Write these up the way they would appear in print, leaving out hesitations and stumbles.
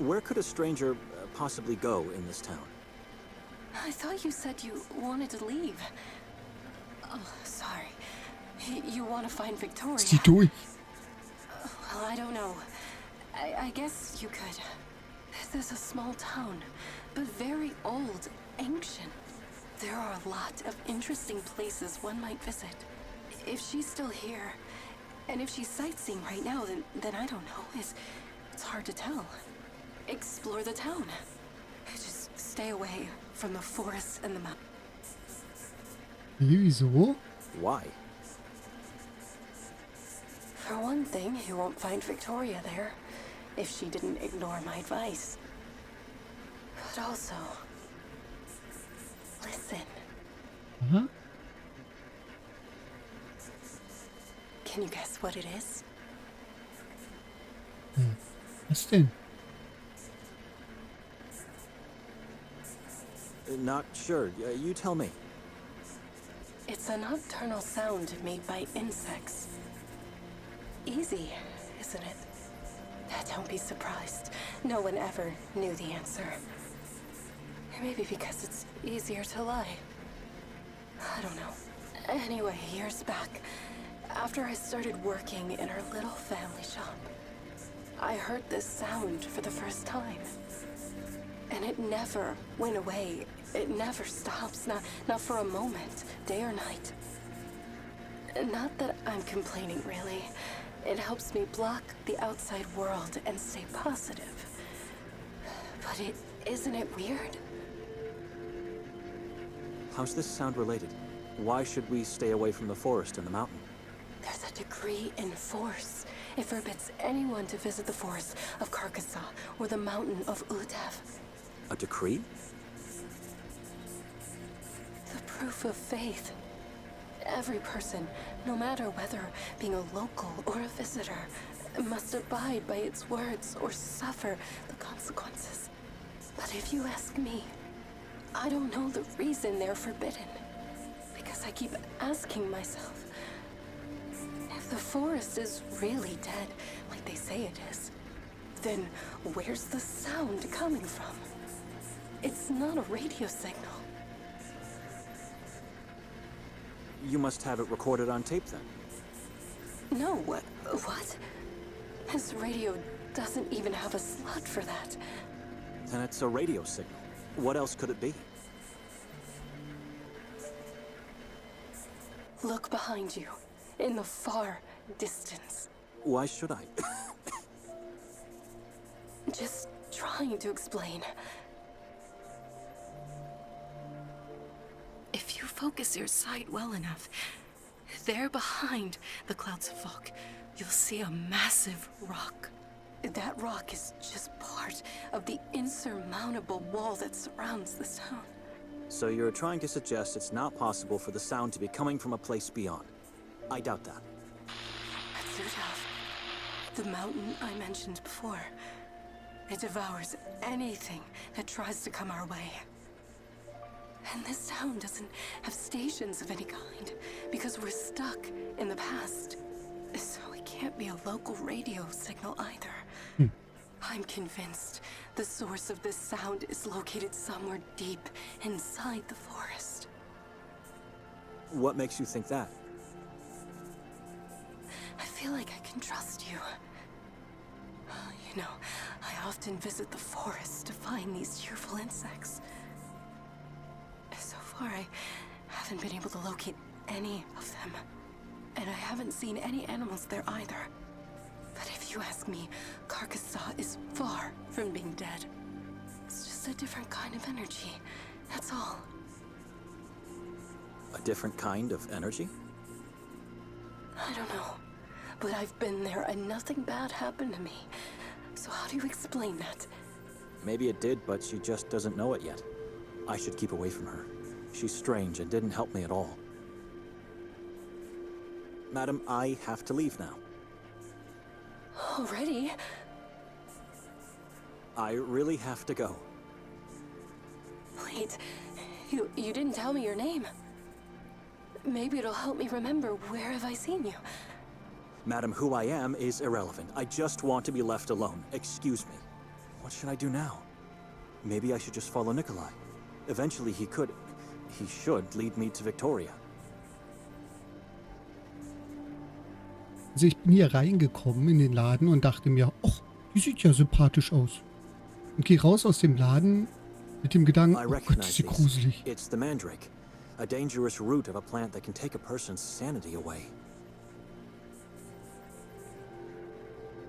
Where could a stranger possibly go in this town? I thought you said you wanted to leave. Oh, sorry. You want to find Victoria? Zieh durch. Well, I don't know. I guess you could. This is a small town, but very old, ancient. There are a lot of interesting places one might visit. If she's still here, and if she's sightseeing right now, then I don't know. It's hard to tell. Explore the town. Just stay away from the forests and the mountains. Wieso? Why? For one thing, you won't find Victoria there, if she didn't ignore my advice. But also, listen. Aha. Can you guess what it is? Was denn? Not sure. You tell me. It's a nocturnal sound made by insects. Easy, isn't it? Don't be surprised. No one ever knew the answer. Maybe because it's easier to lie. I don't know. Anyway, years back, after I started working in our little family shop, I heard this sound for the first time. And it never went away. It never stops, not for a moment, day or night. Not that I'm complaining, really. It helps me block the outside world and stay positive. But isn't it weird? How's this sound related? Why should we stay away from the forest and the mountain? There's a decree in force. It forbids anyone to visit the forest of Carcassonne or the mountain of Udev. A decree? The proof of faith. Every person, no matter whether being a local or a visitor, must abide by its words or suffer the consequences. But if you ask me, I don't know the reason they're forbidden. Because I keep asking myself, if the forest is really dead, like they say it is, then where's the sound coming from? It's not a radio signal. You must have it recorded on tape then. No, what? This radio doesn't even have a slot for that. Then it's a radio signal. What else could it be? Look behind you, in the far distance. Why should I? Just trying to explain. If you focus your sight well enough, there behind the clouds of fog, you'll see a massive rock. That rock is just part of the insurmountable wall that surrounds this town. So you're trying to suggest it's not possible for the sound to be coming from a place beyond. I doubt that. That's too tough. The mountain I mentioned before. It devours anything that tries to come our way. And this town doesn't have stations of any kind, because we're stuck in the past. So it can't be a local radio signal either. I'm convinced the source of this sound is located somewhere deep inside the forest. What makes you think that? I feel like I can trust you. You know, I often visit the forest to find these cheerful insects. So far, I haven't been able to locate any of them. And I haven't seen any animals there either. But if you ask me, Carcassonne is far from being dead. It's just a different kind of energy, that's all. A different kind of energy? I don't know, but I've been there and nothing bad happened to me. So how do you explain that? Maybe it did, but she just doesn't know it yet. I should keep away from her. She's strange and didn't help me at all. Madam, I have to leave now. Already? I really have to go. Wait, you didn't tell me your name. Maybe it'll help me remember where have I seen you. Madam, who I am is irrelevant. I just want to be left alone. Excuse me. What should I do now? Maybe I should just follow Nikolai. Eventually he should lead me to Victoria. Also ich bin hier reingekommen in den Laden und dachte mir, ach, die sieht ja sympathisch aus. Und gehe raus aus dem Laden mit dem Gedanken, I oh Gott, recognize ist sie these. gruselig. It's the mandrake, a dangerous root of a plant that can take a person's sanity away.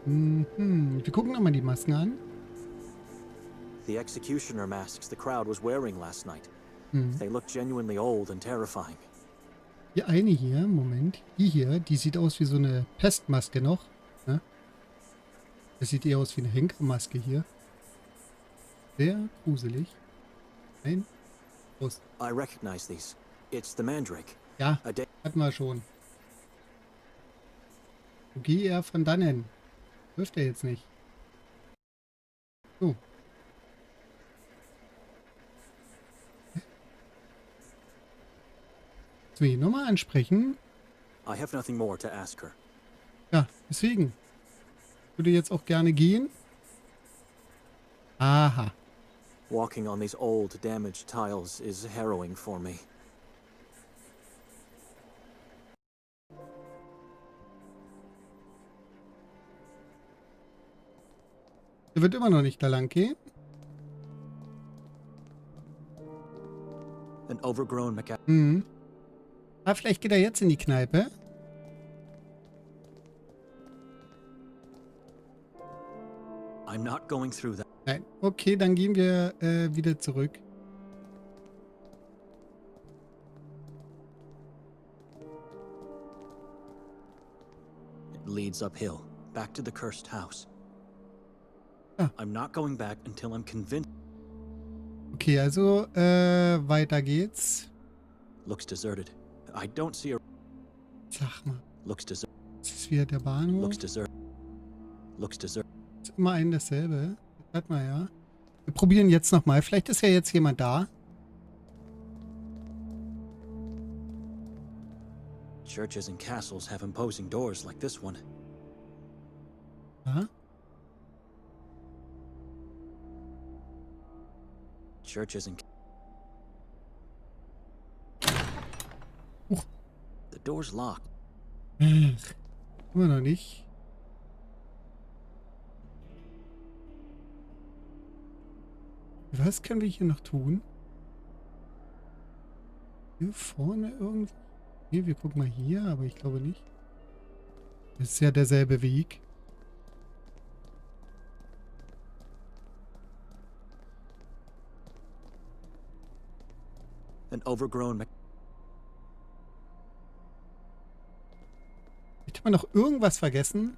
Wir gucken nochmal die Masken an. The executioner masks the crowd was wearing last night. They look genuinely old and terrifying. Die eine hier, Moment, die hier, die sieht aus wie so eine Pestmaske noch. Ne? Das sieht eher aus wie eine Henkermaske hier. Sehr gruselig. Nein. Los. I recognize these. It's the mandrake. Ja, A da- hatten wir schon. Geh er von dannen. Dürfte er jetzt nicht. So. Sollen wir ihn nochmal ansprechen? I have nothing more to ask her. Ja, deswegen. Würde jetzt auch gerne gehen. Aha. Walking on these old, damaged tiles is harrowing for me. Er wird immer noch nicht da lang gehen. An overgrown mecha- Ah, vielleicht geht er jetzt in die Kneipe. I'm not going through that. Nein. Okay, dann gehen wir wieder zurück. It leads uphill, back to the cursed house. Ah. I'm not going back until I'm convinced. Okay, also weiter geht's. Looks deserted. I don't see a. Sag mal, Looks deserted. das ist wieder der Bahnhof. Looks deserted. Looks deserted. Ist immer ein dasselbe. Warte mal, ja. Wir probieren jetzt nochmal. Vielleicht ist ja jetzt jemand da. Churches and castles have imposing doors like this one. Ja. Churches and. Huch. The door's locked. Ach, immer noch nicht. Was können wir hier noch tun? Hier vorne irgendwie? Hier, wir gucken mal hier, aber ich glaube nicht. Das ist ja derselbe Weg. An overgrown. Hätte man noch irgendwas vergessen?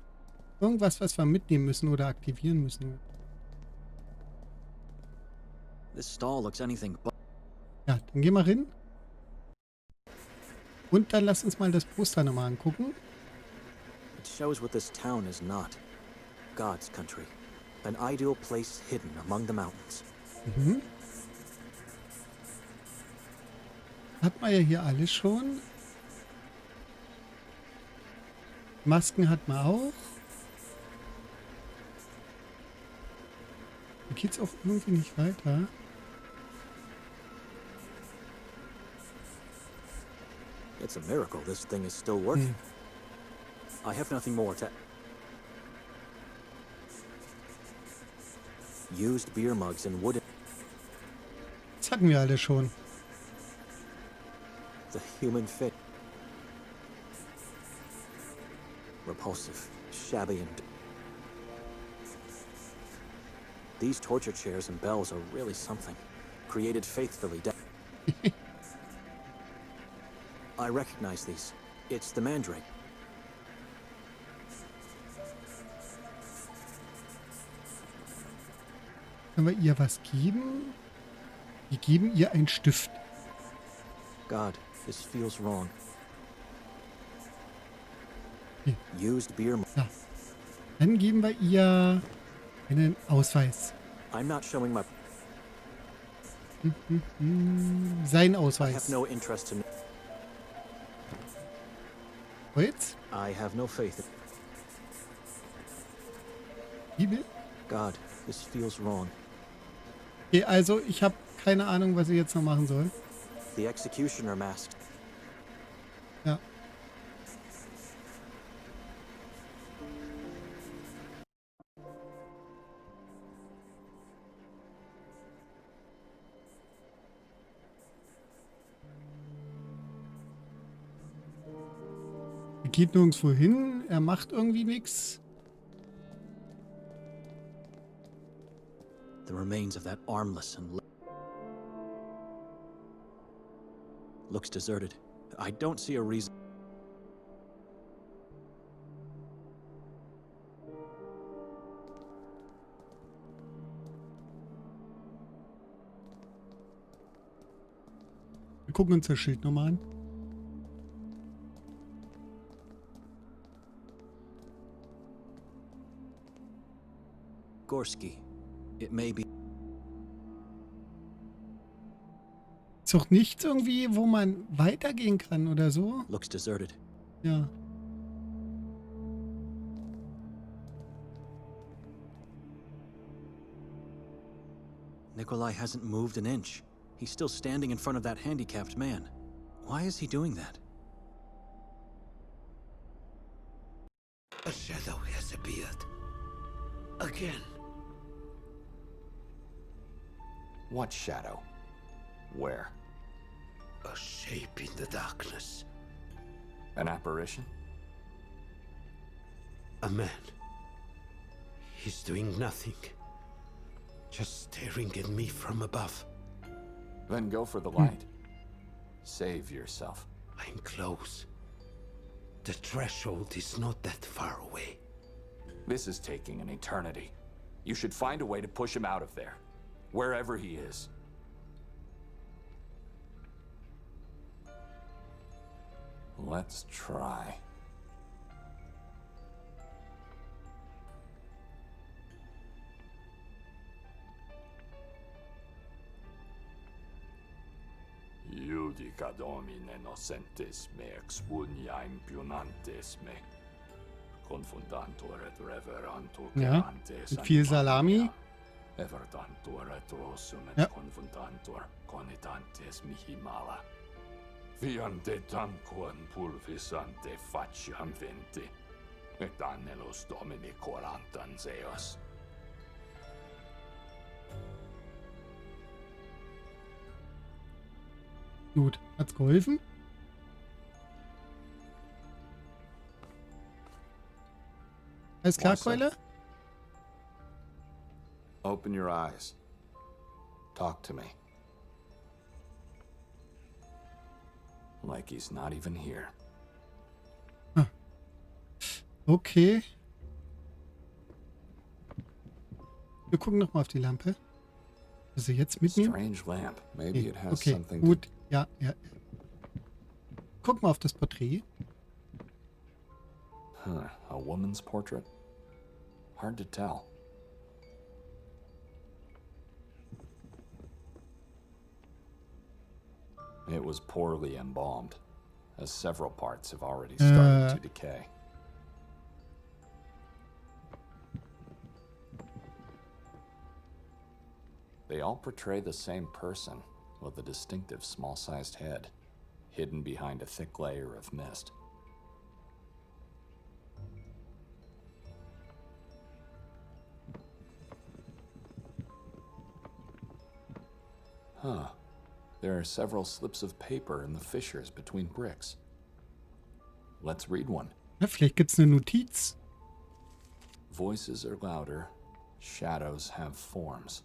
Irgendwas, was wir mitnehmen müssen oder aktivieren müssen? This stall looks anything but. Ja, dann gehen wir rein. Und dann lass uns mal das Poster nochmal angucken. It shows what this town is not. God's country. An ideal place hidden among the mountains. Hat man ja hier alles schon. Masken hat man auch. Da geht's auch irgendwie nicht weiter. It's a miracle this thing is still working. I have nothing more to. Used beer mugs and wooden. Das hatten wir alle schon. The human fit. Repulsive, shabby, and. These torture chairs and bells are really something. Created faithfully. I recognize these. It's the mandrake. Können wir ihr was geben? Wir geben ihr einen Stift. God, this feels wrong. Hier. Used beer. Ja. Dann geben wir ihr einen Ausweis. I'm not showing my. Seinen I have Ausweis. no interest in. Jetzt? I have no faith in. Bibel? God, This feels wrong. Okay, also ich habe keine Ahnung, was ich jetzt noch machen soll. The executioner masked. Ja. Er geht nirgendwo hin, er macht irgendwie nichts. The remains of that armless and looks deserted. I don't see a reason. Wir gucken uns das Schild nochmal an. Gorski. It may be. Ist doch nichts irgendwie, wo man weitergehen kann oder so? Looks deserted. Ja. Nikolai hasn't moved an inch. He's still standing in front of that handicapped man. Why is he doing that? A shadow has appeared. Again. What shadow? Where? A shape in the darkness. An apparition? A man. He's doing nothing. Just staring at me from above. Then go for the light. Save yourself. I'm close. The threshold is not that far away. This is taking an eternity. You should find a way to push him out of there. Wherever he is. Let's try. Judica domine nocentes me expunia impionantes me. Confundantur et reverantur Ja, gerantes mit viel Salami. Evertantur et rosum et Ja. confundantur conitantes mihi mala. Viante tanquam pulvisante faciam venti, et annelos domini corantan zeos. Gut, hat's geholfen? Alles klar, Awesome. Keule? Open your eyes. Talk to me. Like he's not even here. Okay. Wir gucken nochmal auf die Lampe. Was er jetzt mitnehmen? Strange lamp. Maybe Okay, it has okay, something gut. Ja, ja. Guck mal auf das Porträt. A woman's portrait? Hard to tell. It was poorly embalmed, as several parts have already started to decay. They all portray the same person, with a distinctive small-sized head, hidden behind a thick layer of mist. Huh. There are several slips of paper in the fissures between bricks. Let's read one. Ja, vielleicht gibt's eine Notiz. Voices are louder, shadows have forms.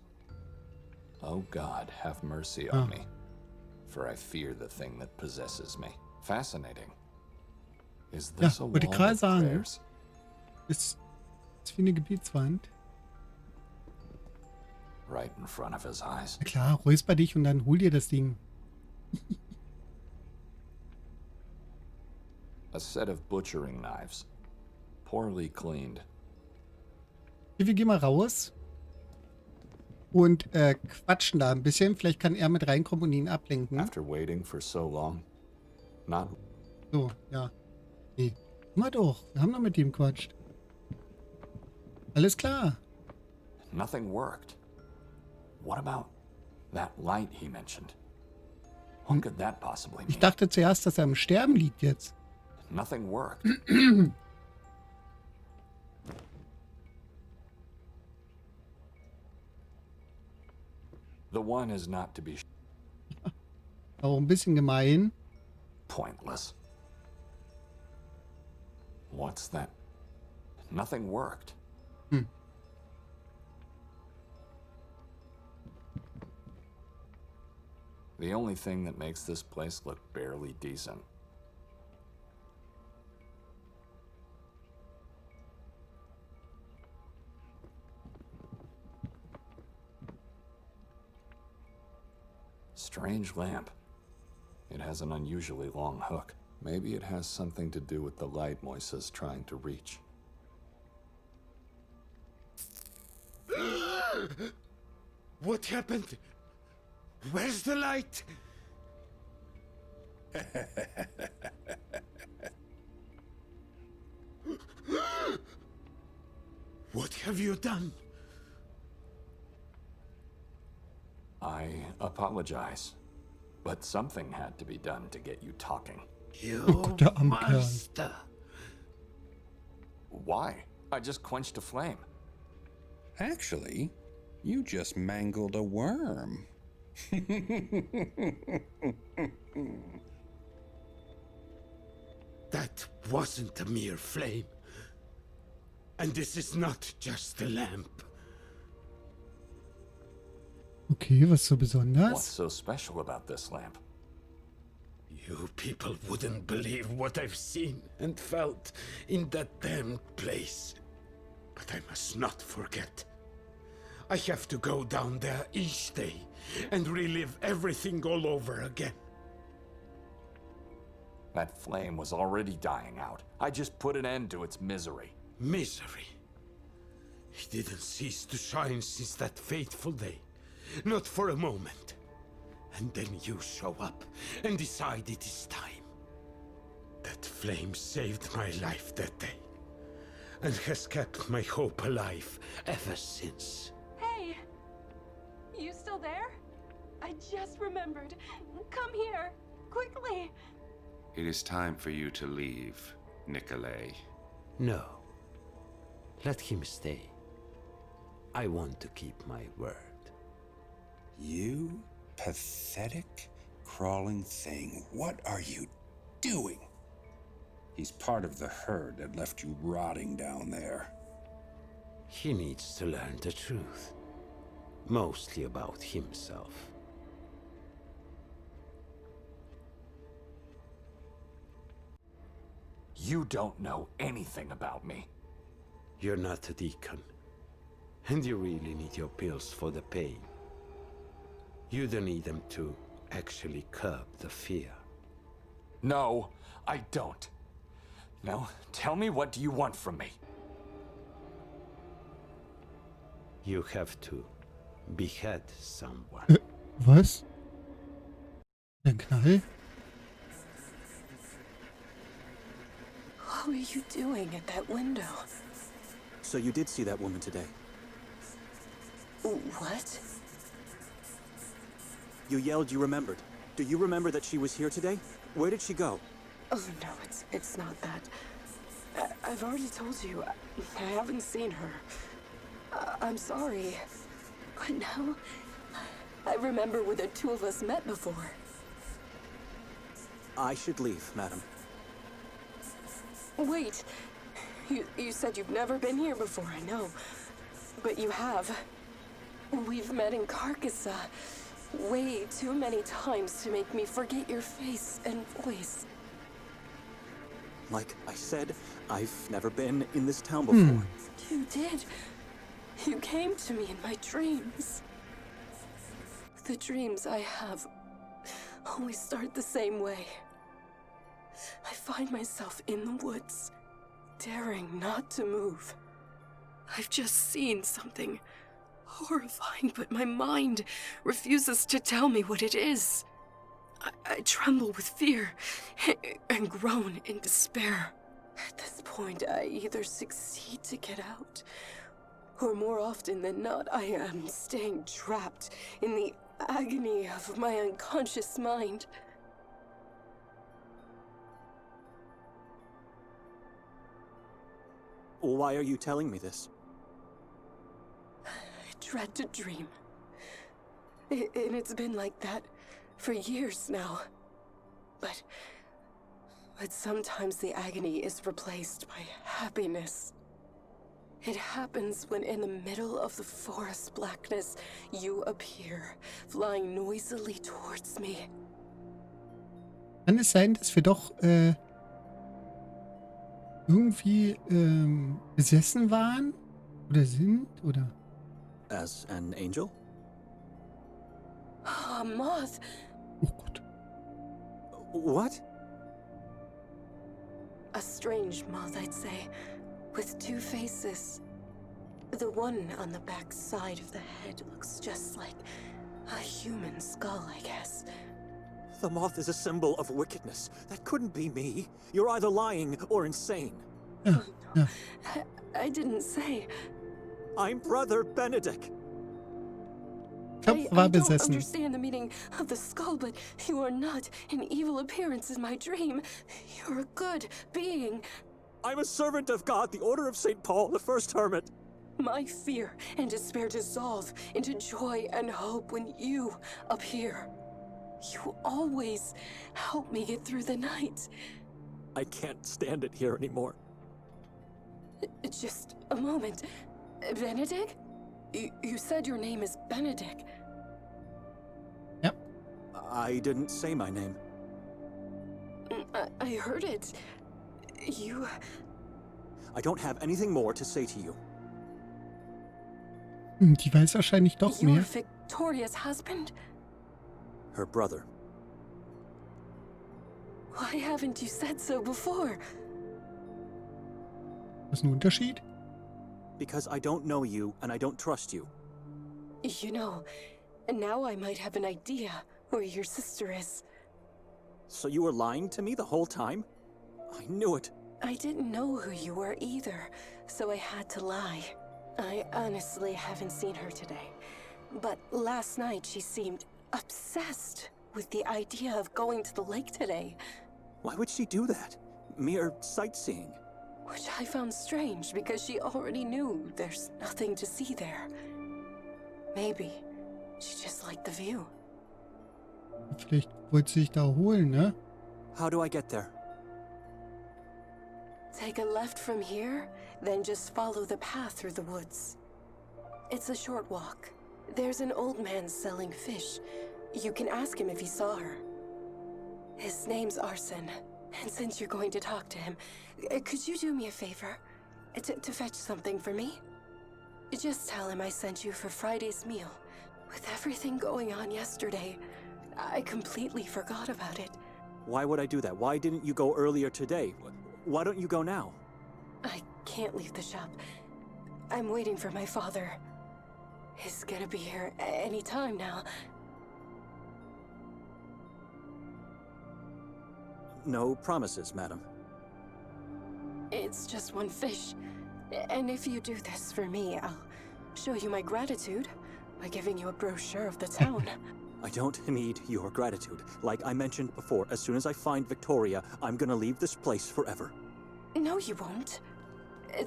Oh God, have mercy on me, for I fear the thing that possesses me. Fascinating. Is Ja, this a wollte wall gerade of sagen. prayers? Ist wie eine Gebietswand. Right in front of his eyes. Na klar, räusper dich und dann hol dir das Ding. A set of butchering knives, poorly cleaned. Hier, wir gehen mal raus. Und quatschen da ein bisschen. Vielleicht kann er mit reinkommen und ihn ablenken. After waiting for so long, not So, ja. Nee. Mal doch. Wir haben doch mit ihm quatscht. Alles klar. Nothing worked. What about that light he mentioned? What could that possibly Ich mean? dachte zuerst, dass er am Sterben liegt jetzt. Nothing worked. The one is not to be Auch ein bisschen gemein. pointless. What's that? Nothing worked. The only thing that makes this place look barely decent. Strange lamp. It has an unusually long hook. Maybe it has something to do with the light Moisa's trying to reach. What happened? Where's the light? What have you done? I apologize, but something had to be done to get you talking. You Gott, der arme Kerl. master. Why? I just quenched a flame. Actually, you just mangled a worm. That wasn't a mere flame. And this is not just a lamp. Okay, was so What's besonders? so special about this lamp? You people wouldn't believe what I've seen and felt in that damned place. But I must not forget. I have to go down there each day and relive everything all over again. That flame was already dying out. I just put an end to its misery. Misery. It didn't cease to shine since that fateful day. Not for a moment. And then you show up and decide it is time. That flame saved my life that day. And has kept my hope alive ever since. Hey! You still there? I just remembered. Come here, quickly. It is time for you to leave, Nikolai. No. Let him stay. I want to keep my word. You pathetic, crawling thing. What are you doing? He's part of the herd that left you rotting down there. He needs to learn the truth. Mostly about himself. You don't know anything about me. You're not a deacon. And you really need your pills for the pain. You don't need them to actually curb the fear. No, I don't. Now, tell me, what do you want from me? You have to behead someone. Was? Ein Knall? What were you doing at that window? So you did see that woman today. What? You yelled you remembered. Do you remember that she was here today? Where did she go? Oh, no, it's not that. I've already told you, I haven't seen her. I'm sorry. But now, I remember where the two of us met before. I should leave, madam. Wait. You said you've never been here before, I know. But you have. We've met in Carcassonne way too many times to make me forget your face and voice. Like I said, I've never been in this town before. You did. You came to me in my dreams. The dreams I have always start the same way. I find myself in the woods, daring not to move. I've just seen something horrifying, but my mind refuses to tell me what it is. I tremble with fear and groan in despair. At this point, I either succeed to get out, Or more often than not, I am staying trapped in the agony of my unconscious mind. Why are you telling me this? I dread to dream. And it's been like that for years now. But sometimes the agony is replaced by happiness. It happens when in the middle of the forest blackness, you appear, flying noisily towards me. Kann es sein, dass wir doch irgendwie besessen waren? Oder sind? Oder? As an angel? A moth. Oh Gott. What? A strange moth, I'd say, with two faces. The one on the back side of the head looks just like a human skull, I guess. The moth is a symbol of wickedness. That couldn't be me. You're either lying or insane. Ja, ja. I didn't say. I'm Brother Benedict. Ich glaube, I war don't besessen. understand the meaning of the skull, but you are not an evil appearance in my dream. You're a good being. I'm a servant of God, the Order of St. Paul, the first hermit. My fear and despair dissolve into joy and hope when you appear. You always help me get through the night. I can't stand it here anymore. Just a moment. Benedict? You said your name is Benedict. Ja. I didn't say my name. I heard it. You... I don't have anything more to say to you. Die weiß wahrscheinlich doch You're mehr. Victoria's husband? Her brother. Why haven't you said so before? Was ist ein Unterschied? Because I don't know you and I don't trust you. You know, now I might have an idea where your sister is. So you were lying to me the whole time? I knew it. I didn't know who you were either, so I had to lie. I honestly haven't seen her today. But last night she seemed obsessed with the idea of going to the lake today. Why would she do that? Mere sightseeing. Which I found strange because she already knew there's nothing to see there. Maybe she just liked the view. Vielleicht wollte sie sich da erholen, ne? How do I get there? Take a left from here, then just follow the path through the woods. It's a short walk. There's an old man selling fish. You can ask him if he saw her. His name's Arson. And since you're going to talk to him, could you do me a favor? To fetch something for me? Just tell him I sent you for Friday's meal. With everything going on yesterday, I completely forgot about it. Why would I do that? Why didn't you go earlier today? Why don't you go now? I can't leave the shop. I'm waiting for my father. He's gonna be here any time now. No promises, madam. It's just one fish. And if you do this for me, I'll show you my gratitude by giving you a brochure of the town. I don't need your gratitude. Like I mentioned before, as soon as I find Victoria, I'm gonna leave this place forever. No, you won't.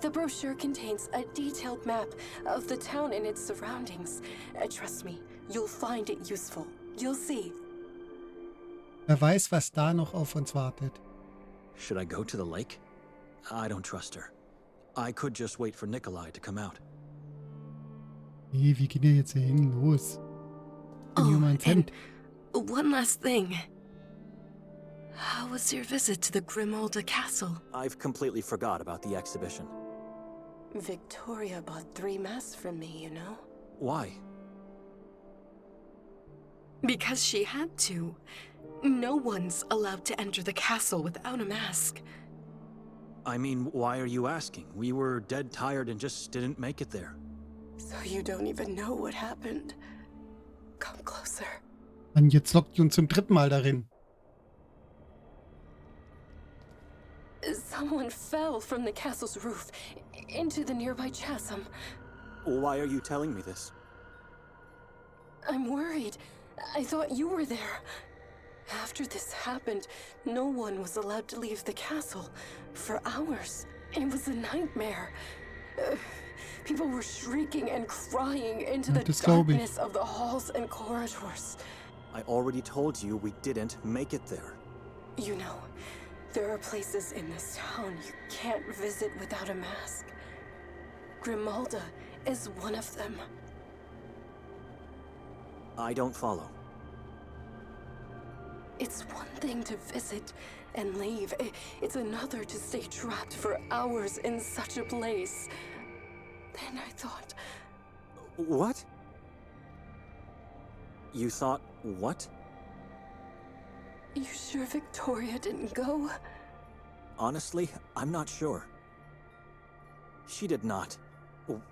The brochure contains a detailed map of the town and its surroundings. Trust me, you'll find it useful. You'll see. Wer weiß, was da noch auf uns wartet. Should I go to the lake? I don't trust her. I could just wait for Nikolai to come out. Nee, wie gehen wir jetzt hier hin? Los. Bin hier mal ein Tent. One last thing. How was your visit to the Grimolda Castle? I've completely forgot about the exhibition. Victoria bought 3 masks from me, you know? Why? Because she had to. No one's allowed to enter the castle without a mask. I mean, why are you asking? We were dead tired and just didn't make it there. So you don't even know what happened. Come closer. Und jetzt lockt die uns zum 3. Mal darin. Someone fell from the castle's roof into the nearby chasm. Why are you telling me this? I'm worried. I thought you were there. After this happened, no one was allowed to leave the castle for hours. It was a nightmare. People were shrieking and crying into the darkness of the halls and corridors. I already told you we didn't make it there. You know, there are places in this town you can't visit without a mask. Grimalda is one of them. I don't follow. It's one thing to visit and leave. It's another to stay trapped for hours in such a place. Then I thought... What? You thought what? You sure Victoria didn't go? Honestly, I'm not sure. She did not.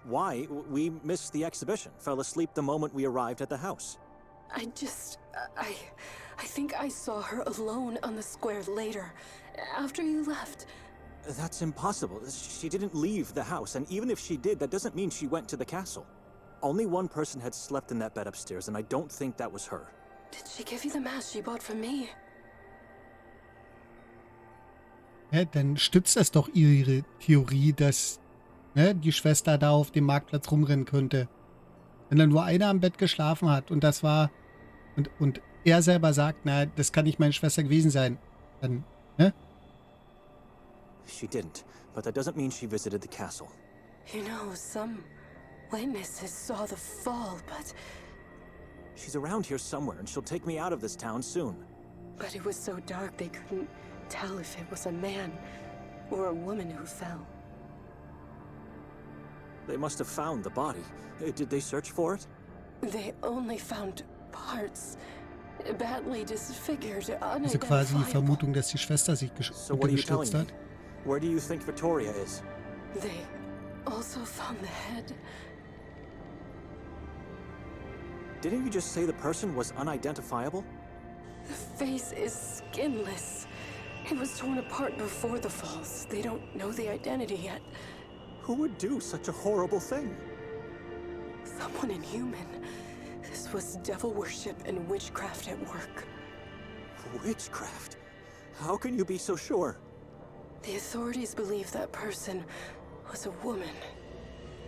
Why? We missed the exhibition, fell asleep the moment we arrived at the house. I think I saw her alone on the square later, after you left. That's impossible. She didn't leave the house, and even if she did, that doesn't mean she went to the castle. Only one person had slept in that bed upstairs, and I don't think that was her. Did she give you the mask she bought from me? Ja, dann stützt das doch ihre Theorie, dass die Schwester da auf dem Marktplatz rumrennen könnte. Wenn da nur einer am Bett geschlafen hat und das war und er selber sagt, na, das kann nicht meine Schwester gewesen sein, dann, ne? She didn't, but that doesn't mean she visited the castle. You know, some witnesses saw the fall, but... She's around here somewhere, and she'll take me out of this town soon. But it was so dark they couldn't tell if it was a man or a woman who fell. They must have found the body. Did they search for it? They only found parts. Badly disfigured, Also quasi die Vermutung, dass die Schwester sich So what are you telling gestürzt me? hat. Where do you think Victoria is? They also found the head. Didn't you just say the person was unidentifiable? The face is skinless. It was torn apart before the falls. They don't know the identity yet. Who would do such a horrible thing? Someone inhuman. This was devil worship and witchcraft at work. Witchcraft? How can you be so sure? The authorities believe that person was a woman.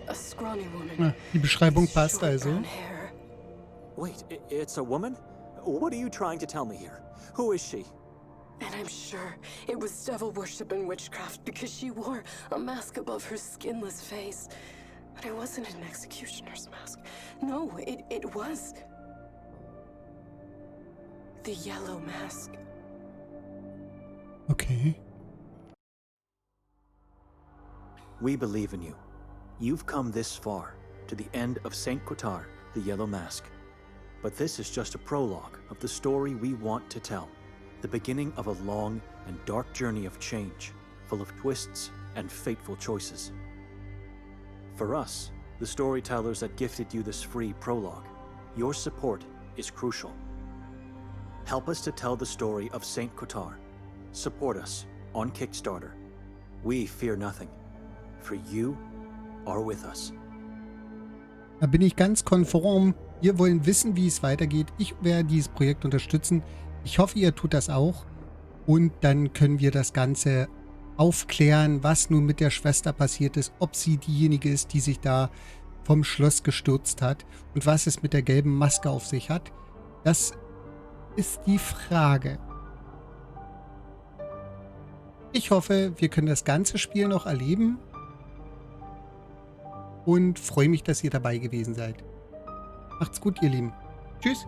A scrawny woman. Ja, die Beschreibung with passt short also. brown hair. Wait, it's a woman? What are you trying to tell me here? Who is she? And I'm sure it was devil worship and witchcraft because she wore a mask above her skinless face. But it wasn't an executioner's mask. No, it was the yellow mask. Okay. We believe in you. You've come this far, to the end of St. Kotar, the Yellow Mask. But this is just a prologue of the story we want to tell. The beginning of a long and dark journey of change, full of twists and fateful choices. For us, the storytellers that gifted you this free prologue, your support is crucial. Help us to tell the story of St. Kotar. Support us on Kickstarter. We fear nothing, for you are with us. Da bin ich ganz konform. Wir wollen wissen, wie es weitergeht. Ich werde dieses Projekt unterstützen. Ich hoffe, ihr tut das auch. Und dann können wir das Ganze aufklären, was nun mit der Schwester passiert ist, ob sie diejenige ist, die sich da vom Schloss gestürzt hat und was es mit der gelben Maske auf sich hat. Das ist die Frage. Ich hoffe, wir können das ganze Spiel noch erleben und freue mich, dass ihr dabei gewesen seid. Macht's gut, ihr Lieben. Tschüss.